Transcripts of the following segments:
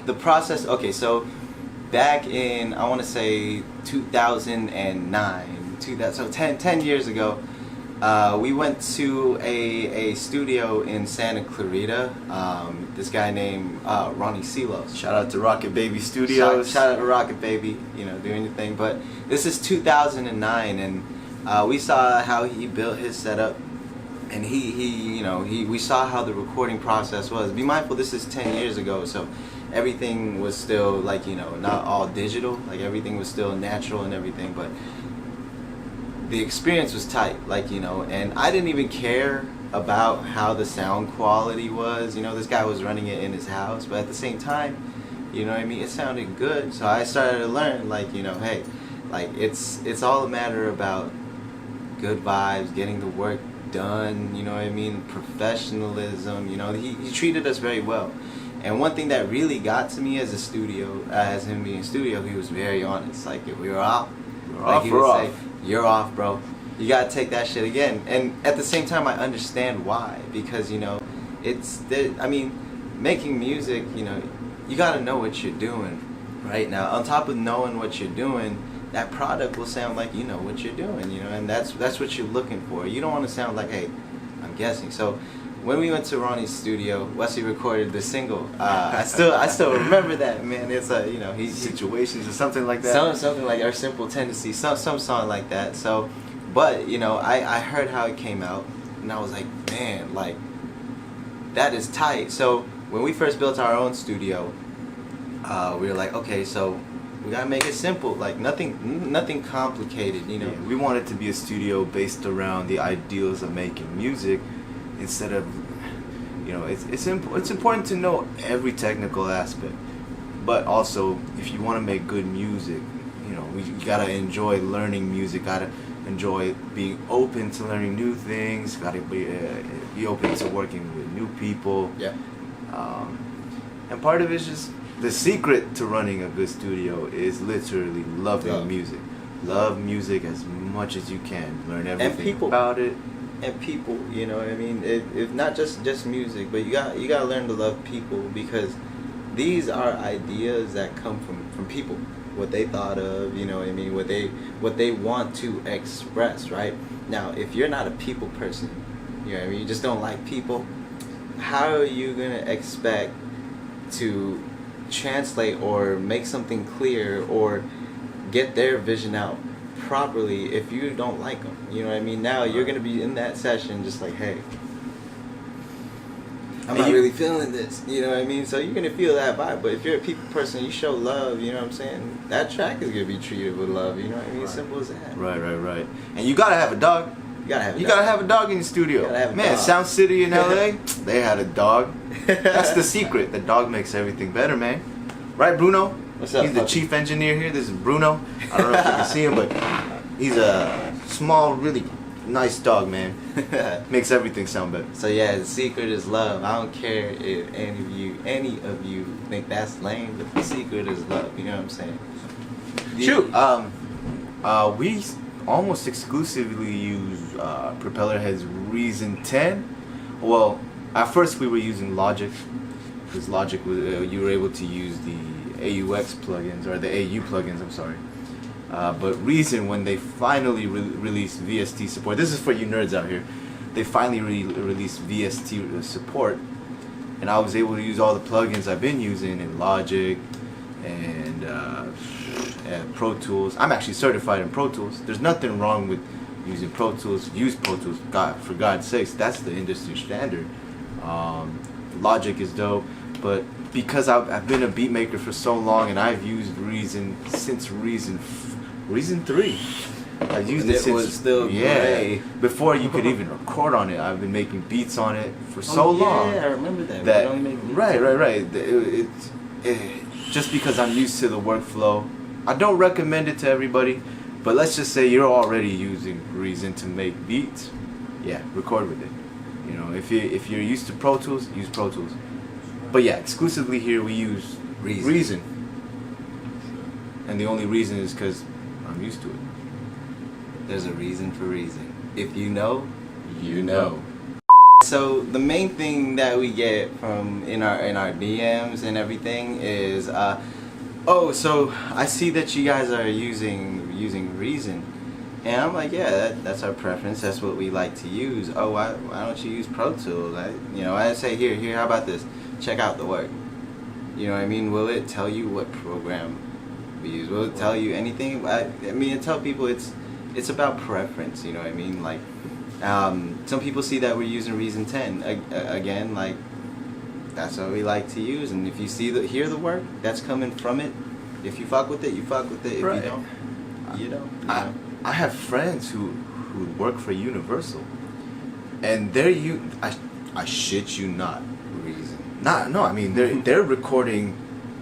the process. Okay, so back in, I want to say 2009, so 10 years ago, we went to a studio in Santa Clarita. This guy named Ronnie Silos. Shout out to Rocket Baby Studios. Shout out to Rocket Baby, you know, doing your thing. But this is 2009, and we saw how he built his setup, and we saw how the recording process was. Be mindful, this is 10 years ago, so everything was still like, you know, not all digital. Like everything was still natural and everything, but the experience was tight, like, you know, and I didn't even care about how the sound quality was. You know, this guy was running it in his house, but at the same time, you know what I mean, it sounded good. So I started to learn, like, you know, hey, like it's all a matter about good vibes, getting the work done, you know what I mean, professionalism. You know, he treated us very well. And one thing that really got to me as a studio, as him being a studio, he was very honest. Like, if we were off, he would say, you're off, bro. You gotta take that shit again. And at the same time, I understand why. Because, you know, making music, you know, you gotta know what you're doing right now. On top of knowing what you're doing, that product will sound like you know what you're doing, you know, and that's what you're looking for. You don't want to sound like, hey, I'm guessing. So when we went to Ronnie's studio, Wesley recorded the single. I still remember that, man. It's you know, Situations or something like that. Something like Our Simple Tendency, some song like that. So, but you know, I heard how it came out, and I was like, man, like that is tight. So when we first built our own studio, we were like, okay, so we gotta make it simple, like nothing complicated, you know. Yeah, we want it to be a studio based around the ideals of making music, instead of, you know, it's important to know every technical aspect, but also if you want to make good music, you know, you gotta enjoy learning music, gotta enjoy being open to learning new things, gotta be open to working with new people. Yeah. And part of it's just the secret to running a good studio is literally loving music. Love music as much as you can. Learn everything about it. And people, you know what I mean? If not just music, but you gotta learn to love people, because these are ideas that come from people. What they thought of, you know what I mean? What they want to express, right? Now, if you're not a people person, you know what I mean? You just don't like people. How are you gonna expect to translate or make something clear or get their vision out properly if you don't like them? You know what I mean? Now you're gonna be in that session just like, hey, I'm not really feeling this, you know what I mean? So you're gonna feel that vibe. But if you're a people person, you show love, you know what I'm saying? That track is gonna be treated with love, you know what I mean? Right. Simple as that. Right. And you gotta have a dog. You gotta have a dog in the studio. Man, Sound City in LA, they had a dog. That's the secret. The dog makes everything better, man. Right, Bruno? What's up, He's the chief engineer here. This is Bruno. I don't know if you can see him, but he's a small, really nice dog, man. Makes everything sound better. So yeah, the secret is love. I don't care if any of you think that's lame, but the secret is love. You know what I'm saying? Shoot. We almost exclusively use Propeller Head's Reason 10. Well, at first we were using Logic, because Logic was you were able to use the AUX plugins, or the AU plugins, I'm sorry. But Reason, when they finally released VST support, this is for you nerds out here, they finally released VST support, and I was able to use all the plugins I've been using in Logic and Pro Tools. I'm actually certified in Pro Tools. There's nothing wrong with using Pro Tools. Use Pro Tools, God, for God's sakes, that's the industry standard. Logic is dope, but because I've been a beat maker for so long, and I've used Reason since Reason 3. I've used it since, was still gray. Before you could even record on it. I've been making beats on it for so long. Yeah, I remember that. Right. Just because I'm used to the workflow, I don't recommend it to everybody. But let's just say you're already using Reason to make beats. Yeah, record with it. You know, if you're used to Pro Tools, use Pro Tools. But yeah, exclusively here we use Reason. And the only reason is because I'm used to it. There's a reason for reason. If you know, you know. So the main thing that we get from in our DMs and everything is, oh, so I see that you guys are using Reason, and I'm like, yeah, that's our preference. That's what we like to use. Oh, why don't you use Pro Tools? I say here, how about this? Check out the work. You know what I mean? Will it tell you what program we use? Will it tell you anything? I mean, tell people it's about preference. You know what I mean? Like, some people see that we're using Reason 10. Again, like, that's what we like to use. And if you hear the work that's coming from it, if you fuck with it, you fuck with it. If right. you don't, you don't. I have friends who work for Universal, and I shit you not, Reason. No, I mean they're recording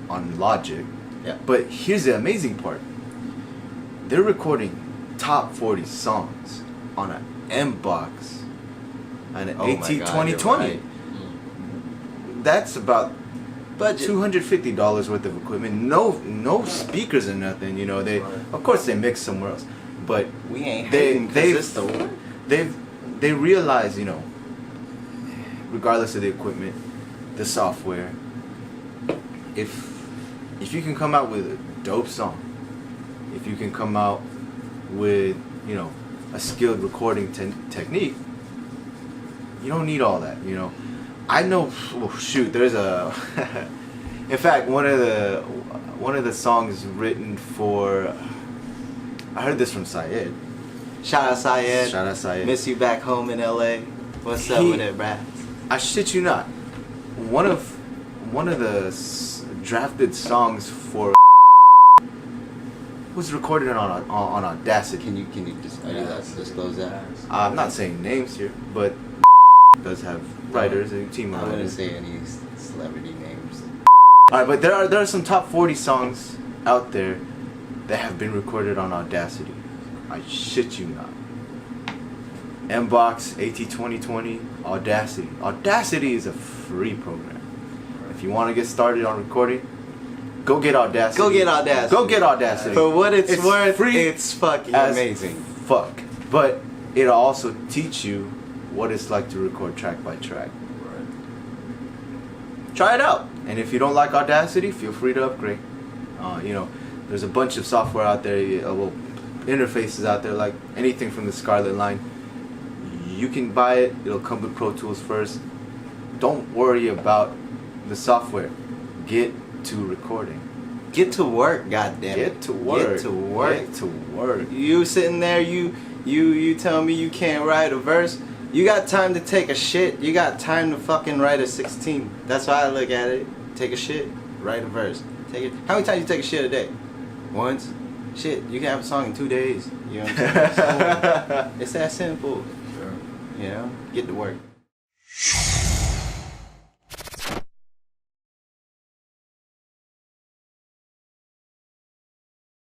on Logic. Yeah. But here's the amazing part. They're recording top 40 songs on an M-Box and an AT2020. Right. That's about Budget. $250 worth of equipment. No speakers or nothing. You know, of course they mix somewhere else, but We ain't hating 'cause it's the work. they realize, you know, regardless of the equipment, the software, if you can come out with a dope song, if you can come out with, you know, a skilled recording technique, you don't need all that, you know. I know, oh, shoot, there's a in fact, one of the songs written for, I heard this from Syed. Shout out Syed. Shout out Syed. Miss you back home in LA. What's up with it, bruh? I shit you not. One of the drafted songs for was recorded on Audacity. Can you just disclose that? I'm not saying names here, but does have writers and team I of wouldn't writers. say any celebrity names. Alright, but there are some top 40 songs out there that have been recorded on Audacity. I shit you not. M-Box, AT2020, Audacity. Audacity is a free program. If you want to get started on recording, go get Audacity. Go get Audacity. Go get Audacity. For what it's worth, free it's fucking as amazing. Fuck. But it'll also teach you what it's like to record track by track. Try it out. And if you don't like Audacity, feel free to upgrade. You know, there's a bunch of software out there, interfaces out there, like anything from the Scarlett line. You can buy it. It'll come with Pro Tools first. Don't worry about the software. Get to recording. Get to work, goddamn. Get to work. Get to work. Get to work. You sitting there, you tell me you can't write a verse. You got time to take a shit. You got time to fucking write a 16. That's how I look at it. Take a shit, write a verse. Take it. How many times you take a shit a day? Once. Shit, you can have a song in 2 days. You know what I'm saying? So, it's that simple. Sure. You know, get to work.